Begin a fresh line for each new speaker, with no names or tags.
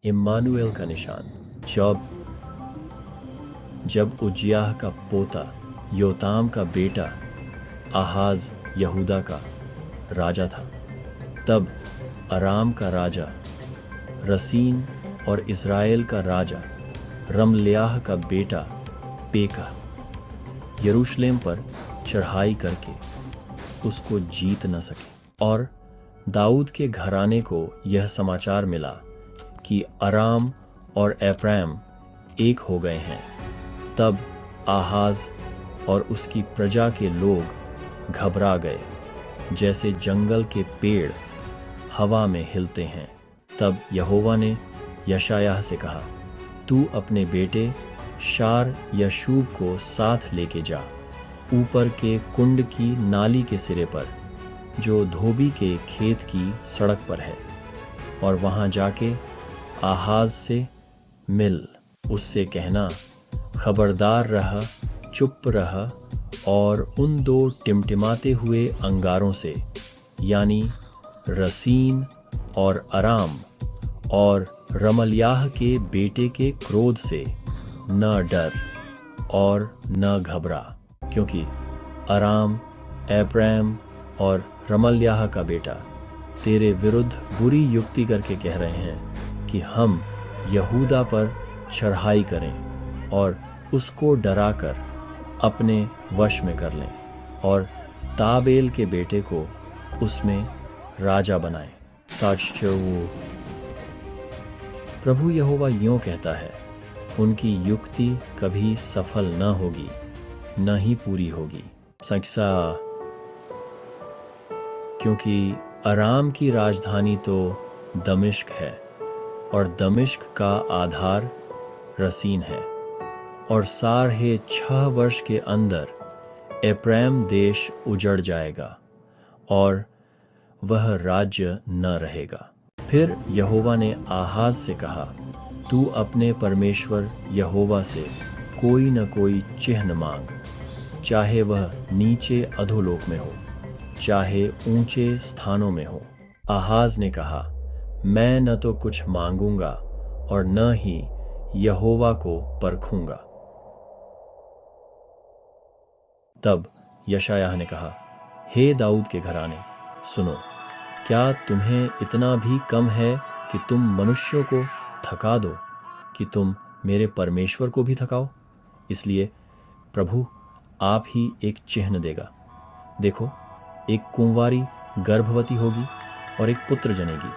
Immanuel का निशान। जब जब उज्जियाह का पोता योताम का बेटा आहाज यहूदा का राजा था, तब अराम का राजा रसीन और इज़राइल का राजा रमल्याह का बेटा पेकह यरूशलेम पर चढ़ाई करके उसको जीत न सके। और दाऊद के घराने को यह समाचार मिला कि अराम और एप्रैम एक हो गए हैं। तब आहाज और उसकी प्रजा के लोग घबरा गए, जैसे जंगल के पेड़ हवा में हिलते हैं। तब यहोवा ने यशायाह से कहा, तू अपने बेटे शार यशूब को साथ लेके जा, ऊपर के कुंड की नाली के सिरे पर, जो धोबी के खेत की सड़क पर है, और वहां जाके आहाज से मिल। उससे कहना, खबरदार रह, चुप रह, और उन दो टिमटिमाते हुए अंगारों से, यानी रसीन और अराम और रमल्याह के बेटे के क्रोध से न डर और न घबरा, क्योंकि अराम, एप्रैम और रमल्याह का बेटा तेरे विरुद्ध बुरी युक्ति करके कह रहे हैं कि हम यहूदा पर चढ़ाई करें और उसको डराकर अपने वश में कर लें और ताबेल के बेटे को उसमें राजा बनाएं। प्रभु यहोवा यूं कहता है, उनकी युक्ति कभी सफल न होगी, न ही पूरी होगी। सच्चा, क्योंकि अराम की राजधानी तो दमिश्क है और दमिश्क का आधार रसीन है, और 6.5 वर्ष के अंदर एप्रैम देश उजड़ जाएगा और वह राज्य न रहेगा। फिर यहोवा ने आहाज से कहा, तू अपने परमेश्वर यहोवा से कोई न कोई चिन्ह मांग, चाहे वह नीचे अधोलोक में हो, चाहे ऊंचे स्थानों में हो। आहाज ने कहा, मैं न तो कुछ मांगूंगा और न ही यहोवा को परखूंगा। तब यशायाह ने कहा, हे दाऊद के घराने, सुनो, क्या तुम्हें इतना भी कम है कि तुम मनुष्यों को थका दो, कि तुम मेरे परमेश्वर को भी थकाओ? इसलिए प्रभु आप ही एक चिन्ह देगा। देखो, एक कुंवारी गर्भवती होगी और एक पुत्र जनेगी,